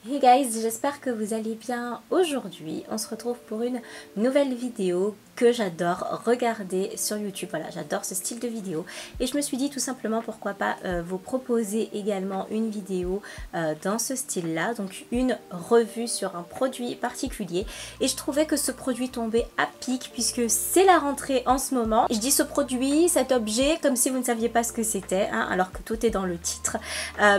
Hey guys, j'espère que vous allez bien. Aujourd'hui, on se retrouve pour une nouvelle vidéo que j'adore regarder sur YouTube. Voilà, j'adore ce style de vidéo et je me suis dit tout simplement pourquoi pas vous proposer également une vidéo dans ce style-là, donc une revue sur un produit particulier. Et je trouvais que ce produit tombait à pic puisque c'est la rentrée en ce moment. Je dis ce produit, cet objet, comme si vous ne saviez pas ce que c'était, hein, alors que tout est dans le titre,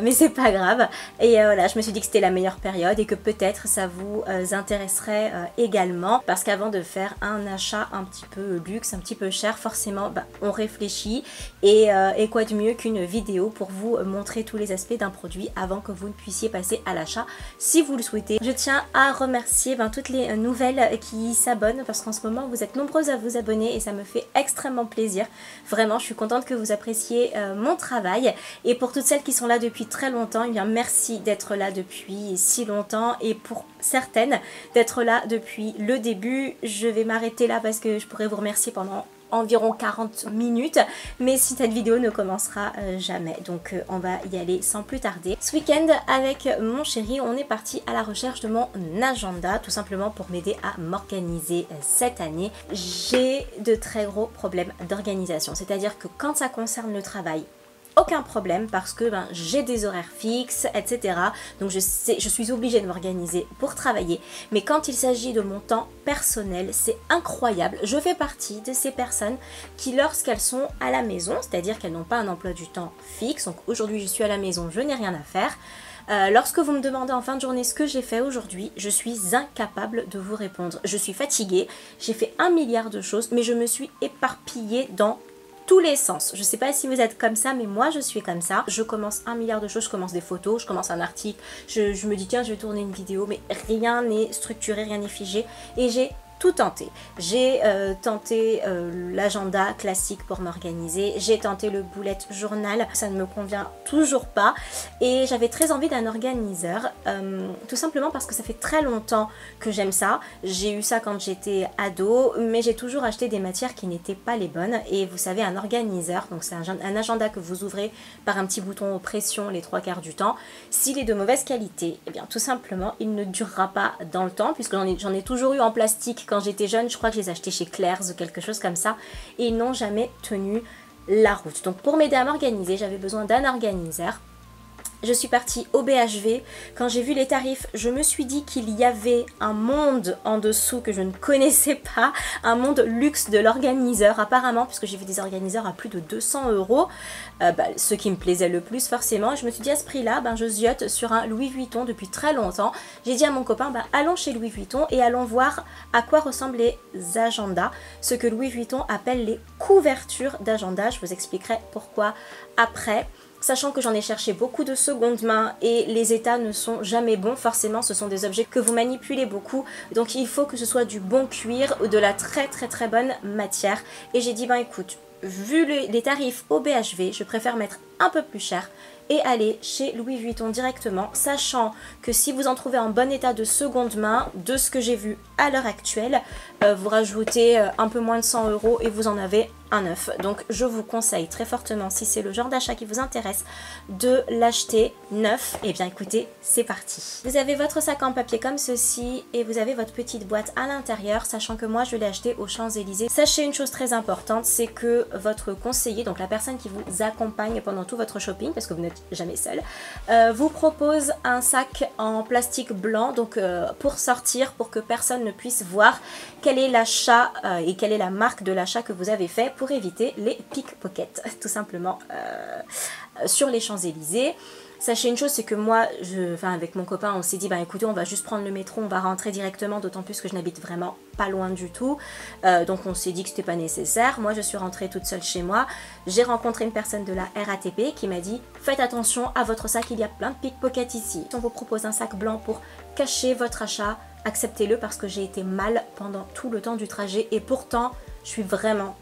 mais c'est pas grave. Et voilà, je me suis dit que c'était la meilleure période et que peut-être ça vous intéresserait également, parce qu'avant de faire un achat un petit peu luxe, un petit peu cher, forcément on réfléchit et quoi de mieux qu'une vidéo pour vous montrer tous les aspects d'un produit avant que vous ne puissiez passer à l'achat si vous le souhaitez. Je tiens à remercier toutes les nouvelles qui s'abonnent, parce qu'en ce moment vous êtes nombreuses à vous abonner et ça me fait extrêmement plaisir. Vraiment, je suis contente que vous appréciez mon travail, et pour toutes celles qui sont là depuis très longtemps, eh bien merci d'être là depuis si longtemps, et pour certaines d'être là depuis le début. Je vais m'arrêter là parce que je pourrais vous remercier pendant environ 40 minutes, mais si cette vidéo ne commencera jamais, donc on va y aller sans plus tarder. Ce week-end avec mon chéri, on est parti à la recherche de mon agenda, tout simplement pour m'aider à m'organiser cette année. J'ai de très gros problèmes d'organisation, c'est-à-dire que quand ça concerne le travail, aucun problème, parce que j'ai des horaires fixes, etc. Donc je suis obligée de m'organiser pour travailler. Mais quand il s'agit de mon temps personnel, c'est incroyable. Je fais partie de ces personnes qui, lorsqu'elles sont à la maison, c'est-à-dire qu'elles n'ont pas un emploi du temps fixe, donc aujourd'hui je suis à la maison, je n'ai rien à faire. Lorsque vous me demandez en fin de journée ce que j'ai fait aujourd'hui, je suis incapable de vous répondre. Je suis fatiguée, j'ai fait 1 milliard de choses, mais je me suis éparpillée dans tous les sens. Je sais pas si vous êtes comme ça, mais moi je suis comme ça. Je commence 1 milliard de choses, je commence des photos, je commence un article, je me dis tiens je vais tourner une vidéo, mais rien n'est structuré, rien n'est figé, et j'ai tout tenté. J'ai tenté l'agenda classique pour m'organiser, j'ai tenté le bullet journal, ça ne me convient toujours pas, et j'avais très envie d'un organiseur, tout simplement parce que ça fait très longtemps que j'aime ça. J'ai eu ça quand j'étais ado, mais j'ai toujours acheté des matières qui n'étaient pas les bonnes, et vous savez, un organiseur, donc c'est un agenda que vous ouvrez par un petit bouton pression les 3/4 du temps. S'il est de mauvaise qualité, eh bien tout simplement il ne durera pas dans le temps, puisque j'en ai toujours eu en plastique quand j'étais jeune. Je crois que je les achetais chez Claire's ou quelque chose comme ça, et ils n'ont jamais tenu la route. Donc pour m'aider à m'organiser, j'avais besoin d'un organiseur. Je suis partie au BHV. Quand j'ai vu les tarifs, je me suis dit qu'il y avait un monde en dessous que je ne connaissais pas, un monde luxe de l'organiseur apparemment, puisque j'ai vu des organiseurs à plus de 200 €, ce qui me plaisait le plus forcément. Je me suis dit à ce prix-là, je ziote sur un Louis Vuitton depuis très longtemps. J'ai dit à mon copain, allons chez Louis Vuitton et allons voir à quoi ressemblent les agendas, ce que Louis Vuitton appelle les couvertures d'agenda. Je vous expliquerai pourquoi après. Sachant que j'en ai cherché beaucoup de seconde main et les états ne sont jamais bons, forcément ce sont des objets que vous manipulez beaucoup, donc il faut que ce soit du bon cuir ou de la très bonne matière. Et j'ai dit écoute, vu les tarifs au BHV, je préfère mettre un peu plus cher et aller chez Louis Vuitton directement, sachant que si vous en trouvez en bon état de seconde main, de ce que j'ai vu à l'heure actuelle, vous rajoutez un peu moins de 100 € et vous en avez un neuf. Donc je vous conseille très fortement, si c'est le genre d'achat qui vous intéresse, de l'acheter neuf. Et bien écoutez, c'est parti. Vous avez votre sac en papier comme ceci et vous avez votre petite boîte à l'intérieur, sachant que moi je l'ai acheté aux Champs-Élysées. Sachez une chose très importante, c'est que votre conseiller, donc la personne qui vous accompagne pendant tout votre shopping, parce que vous n'êtes jamais seul, vous propose un sac en plastique blanc, donc pour sortir, pour que personne ne puisse voir quel est l'achat et quelle est la marque de l'achat que vous avez fait, pour éviter les pickpockets tout simplement sur les Champs-Élysées. Sachez une chose, c'est que moi, avec mon copain, on s'est dit, écoutez, on va juste prendre le métro, on va rentrer directement, d'autant plus que je n'habite vraiment pas loin du tout. Donc on s'est dit que c'était pas nécessaire. Moi, je suis rentrée toute seule chez moi. J'ai rencontré une personne de la RATP qui m'a dit, faites attention à votre sac, il y a plein de pickpockets ici. On vous propose un sac blanc pour cacher votre achat, acceptez-le, parce que j'ai été mal pendant tout le temps du trajet et pourtant, je suis vraiment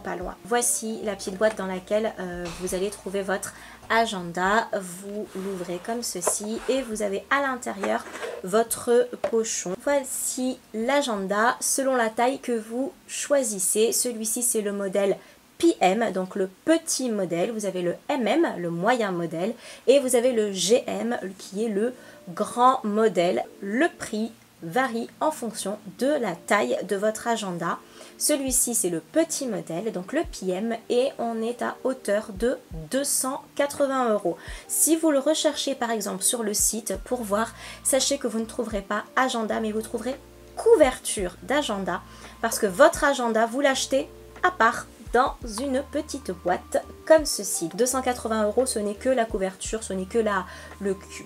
pas loin. Voici la petite boîte dans laquelle vous allez trouver votre agenda. Vous l'ouvrez comme ceci et vous avez à l'intérieur votre pochon. Voici l'agenda selon la taille que vous choisissez. Celui-ci, c'est le modèle PM, donc le petit modèle. Vous avez le MM, le moyen modèle, et vous avez le GM qui est le grand modèle. Le prix varie en fonction de la taille de votre agenda. Celui-ci c'est le petit modèle, donc le PM, et on est à hauteur de 280 €. Si vous le recherchez par exemple sur le site pour voir, sachez que vous ne trouverez pas agenda, mais vous trouverez couverture d'agenda, parce que votre agenda vous l'achetez à part dans une petite boîte comme ceci. 280 €, ce n'est que la couverture, ce n'est que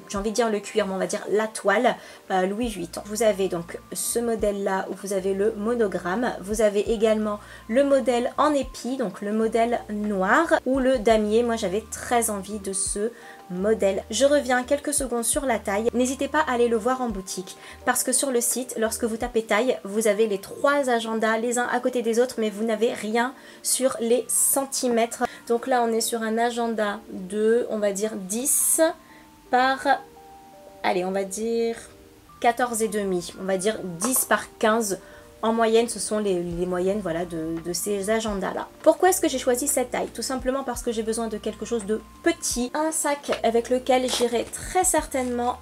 j'ai envie de dire le cuir, mais on va dire la toile Louis Vuitton. Vous avez donc ce modèle là où vous avez le monogramme, vous avez également le modèle en épi, donc le modèle noir, ou le damier. Moi j'avais très envie de ce modèle. Je reviens quelques secondes sur la taille. N'hésitez pas à aller le voir en boutique, parce que sur le site, lorsque vous tapez taille, vous avez les 3 agendas les uns à côté des autres, mais vous n'avez rien sur les centimètres. Donc là on est sur un agenda de, on va dire 10 par, allez on va dire 14,5, on va dire 10 par 15. En moyenne, ce sont les moyennes, voilà, de ces agendas-là. Pourquoi est-ce que j'ai choisi cette taille? Tout simplement parce que j'ai besoin de quelque chose de petit. Un sac avec lequel j'irai très certainement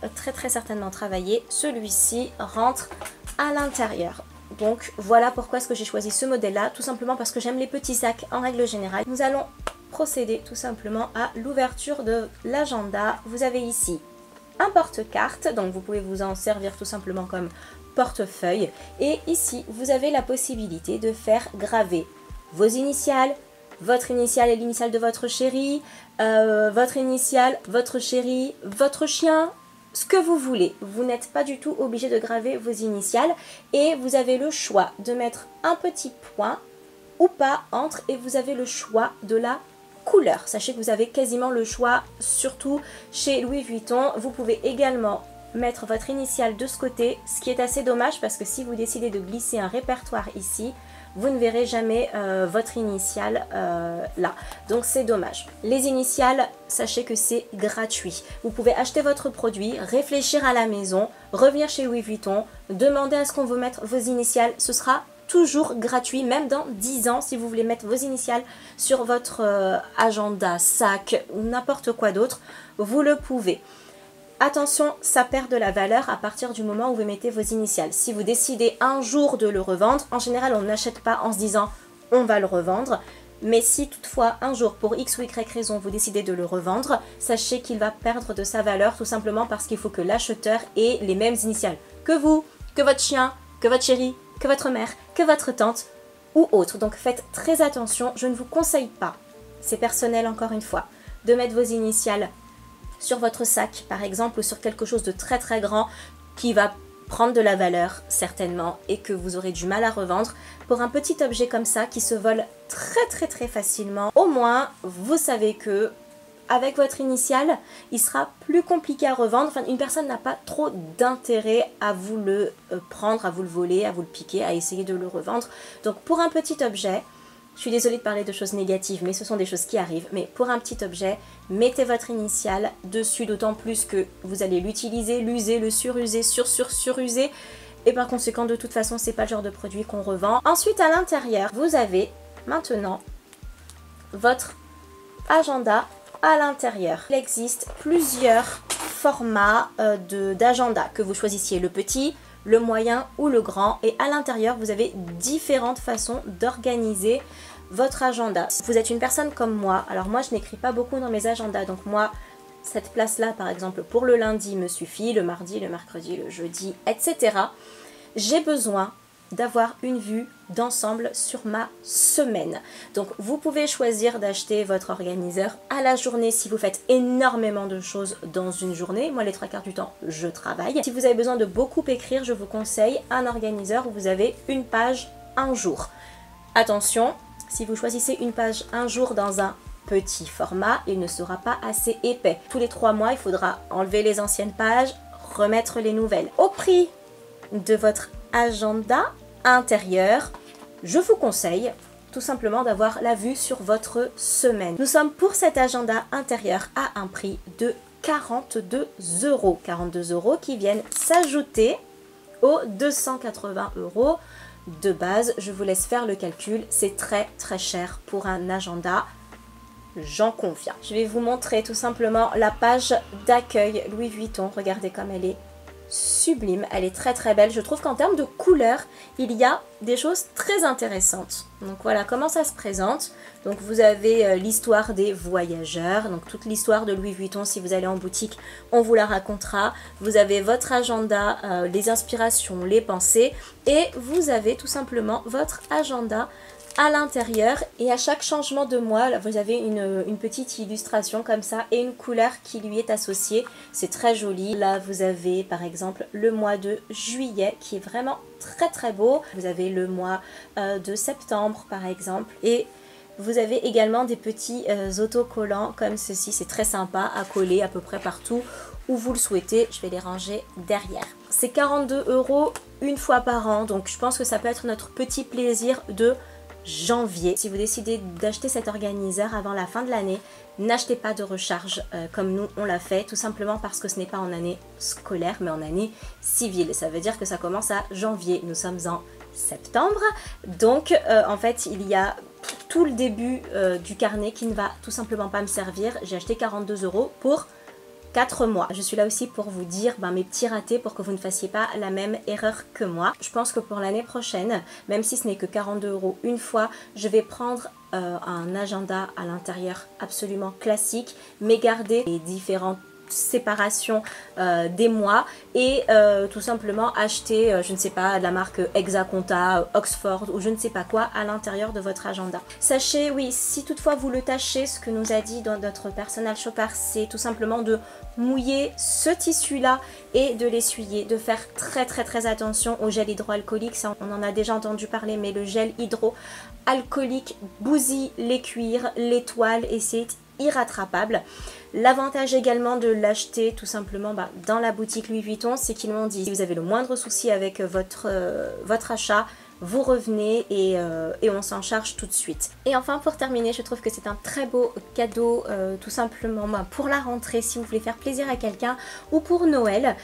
travailler. Celui-ci rentre à l'intérieur. Donc voilà pourquoi est-ce que j'ai choisi ce modèle-là. Tout simplement parce que j'aime les petits sacs en règle générale. Nous allons procéder tout simplement à l'ouverture de l'agenda. Vous avez ici un porte-carte, donc vous pouvez vous en servir tout simplement comme portefeuille, et ici vous avez la possibilité de faire graver vos initiales, votre initiale et l'initiale de votre chéri, votre initiale, votre chéri, votre chien, ce que vous voulez. Vous n'êtes pas du tout obligé de graver vos initiales, et vous avez le choix de mettre un petit point ou pas entre, et vous avez le choix de la couleur. Sachez que vous avez quasiment le choix, surtout chez Louis Vuitton. Vous pouvez également mettre votre initiale de ce côté, ce qui est assez dommage parce que si vous décidez de glisser un répertoire ici, vous ne verrez jamais votre initiale là. Donc c'est dommage. Les initiales, sachez que c'est gratuit. Vous pouvez acheter votre produit, réfléchir à la maison, revenir chez Louis Vuitton, demander à ce qu'on vous mette vos initiales. Ce sera toujours gratuit, même dans 10 ans, si vous voulez mettre vos initiales sur votre agenda, sac ou n'importe quoi d'autre, vous le pouvez. Attention, ça perd de la valeur à partir du moment où vous mettez vos initiales. Si vous décidez un jour de le revendre, en général on n'achète pas en se disant on va le revendre. Mais si toutefois un jour pour X ou Y raison vous décidez de le revendre, sachez qu'il va perdre de sa valeur tout simplement parce qu'il faut que l'acheteur ait les mêmes initiales que vous, que votre chien, que votre chéri, que votre mère, que votre tante ou autre. Donc faites très attention, je ne vous conseille pas, c'est personnel encore une fois, de mettre vos initiales sur votre sac par exemple, ou sur quelque chose de très très grand qui va prendre de la valeur certainement et que vous aurez du mal à revendre. Pour un petit objet comme ça qui se vole très facilement, au moins vous savez que avec votre initiale il sera plus compliqué à revendre. Enfin, une personne n'a pas trop d'intérêt à vous le prendre, à vous le voler, à vous le piquer, à essayer de le revendre. Donc pour un petit objet, je suis désolée de parler de choses négatives, mais ce sont des choses qui arrivent. Mais pour un petit objet, mettez votre initiale dessus, d'autant plus que vous allez l'utiliser, l'user, le suruser, suruser. Et par conséquent, de toute façon, c'est pas le genre de produit qu'on revend. Ensuite, à l'intérieur, vous avez maintenant votre agenda à l'intérieur. Il existe plusieurs formats d'agenda, que vous choisissiez le petit, le moyen ou le grand, et à l'intérieur vous avez différentes façons d'organiser votre agenda. Si vous êtes une personne comme moi, alors moi je n'écris pas beaucoup dans mes agendas, donc moi cette place là par exemple pour le lundi me suffit, le mardi, le mercredi, le jeudi, etc. J'ai besoin d'avoir une vue d'ensemble sur ma semaine. Donc vous pouvez choisir d'acheter votre organiseur à la journée si vous faites énormément de choses dans une journée. Moi les 3/4 du temps je travaille. Si vous avez besoin de beaucoup écrire, je vous conseille un organiseur où vous avez une page un jour. Attention, si vous choisissez une page un jour dans un petit format, il ne sera pas assez épais. Tous les 3 mois il faudra enlever les anciennes pages, remettre les nouvelles. Au prix de votre agenda intérieur, je vous conseille tout simplement d'avoir la vue sur votre semaine. Nous sommes pour cet agenda intérieur à un prix de 42 €. 42 € qui viennent s'ajouter aux 280 € de base. Je vous laisse faire le calcul, c'est très cher pour un agenda j'en conviens. Je vais vous montrer tout simplement la page d'accueil Louis Vuitton. Regardez comme elle est sublime, elle est très très belle. Je trouve qu'en termes de couleurs, il y a des choses très intéressantes. Donc voilà comment ça se présente. Donc vous avez l'histoire des voyageurs, donc toute l'histoire de Louis Vuitton. Si vous allez en boutique, on vous la racontera. Vous avez votre agenda, les inspirations, les pensées, et vous avez tout simplement votre agenda à l'intérieur, et à chaque changement de mois là, vous avez une petite illustration comme ça et une couleur qui lui est associée. C'est très joli. Là vous avez par exemple le mois de juillet qui est vraiment très très beau. Vous avez le mois de septembre par exemple, et vous avez également des petits autocollants comme ceci. C'est très sympa à coller à peu près partout où vous le souhaitez. Je vais les ranger derrière. C'est 42 € une fois par an, donc je pense que ça peut être notre petit plaisir de janvier. Si vous décidez d'acheter cet organiseur avant la fin de l'année, n'achetez pas de recharge comme nous on l'a fait, tout simplement parce que ce n'est pas en année scolaire mais en année civile. Ça veut dire que ça commence à janvier, nous sommes en septembre, donc en fait il y a tout le début du carnet qui ne va tout simplement pas me servir. J'ai acheté 42 € pour 4 mois. Je suis là aussi pour vous dire mes petits ratés pour que vous ne fassiez pas la même erreur que moi. Je pense que pour l'année prochaine, même si ce n'est que 42 € une fois, je vais prendre un agenda à l'intérieur absolument classique, mais garder les différentes séparation des mois et tout simplement acheter je ne sais pas, de la marque Hexaconta, Oxford ou je ne sais pas quoi à l'intérieur de votre agenda. Sachez, oui, si toutefois vous le tâchez, ce que nous a dit dans notre personal shopper, c'est tout simplement de mouiller ce tissu là et de l'essuyer, de faire très attention au gel hydroalcoolique. Ça, on en a déjà entendu parler, mais le gel hydroalcoolique bousille les cuirs, les toiles et c'est irrattrapable. L'avantage également de l'acheter tout simplement dans la boutique Louis Vuitton, c'est qu'ils m'ont dit si vous avez le moindre souci avec votre achat, vous revenez et on s'en charge tout de suite. Et enfin pour terminer, je trouve que c'est un très beau cadeau tout simplement pour la rentrée, si vous voulez faire plaisir à quelqu'un, ou pour Noël,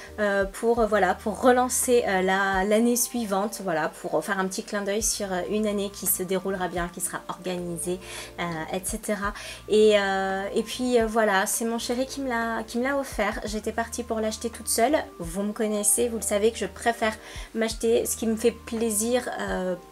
pour relancer l'année suivante, pour faire un petit clin d'œil sur une année qui se déroulera bien, qui sera organisée, etc. Et puis voilà, c'est mon chéri qui me l'a offert. J'étais partie pour l'acheter toute seule. Vous me connaissez, vous le savez que je préfère m'acheter ce qui me fait plaisir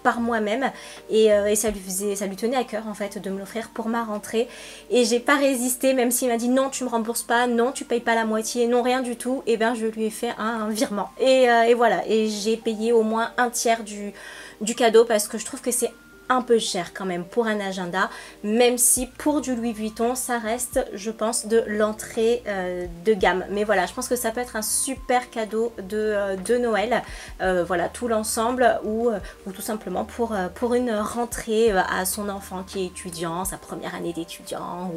par moi-même, et ça lui tenait à cœur en fait de me l'offrir pour ma rentrée, et j'ai pas résisté, même s'il m'a dit non tu me rembourses pas, non tu payes pas la moitié, non rien du tout, et bien je lui ai fait un virement et voilà, et j'ai payé au moins un tiers du cadeau parce que je trouve que c'est un peu cher quand même pour un agenda, même si pour du Louis Vuitton ça reste, je pense, de l'entrée de gamme. Mais voilà, je pense que ça peut être un super cadeau de Noël, voilà, tout l'ensemble, ou tout simplement pour une rentrée à son enfant qui est étudiant, sa première année d'étudiant,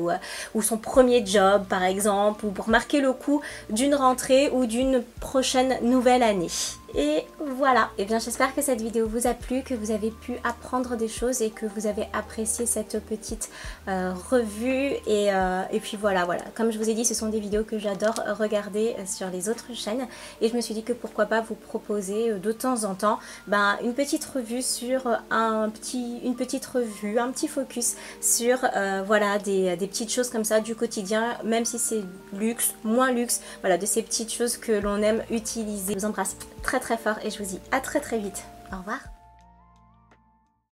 ou son premier job par exemple, ou pour marquer le coup d'une rentrée ou d'une prochaine nouvelle année. Et voilà, et bien j'espère que cette vidéo vous a plu, que vous avez pu apprendre des choses et que vous avez apprécié cette petite revue, et puis voilà, comme je vous ai dit, ce sont des vidéos que j'adore regarder sur les autres chaînes, et je me suis dit que pourquoi pas vous proposer de temps en temps une petite revue sur un petit focus sur voilà, des petites choses comme ça du quotidien, même si c'est luxe, moins luxe, voilà, de ces petites choses que l'on aime utiliser. Je vous embrasse très fort et je vous dis à très vite. Au revoir.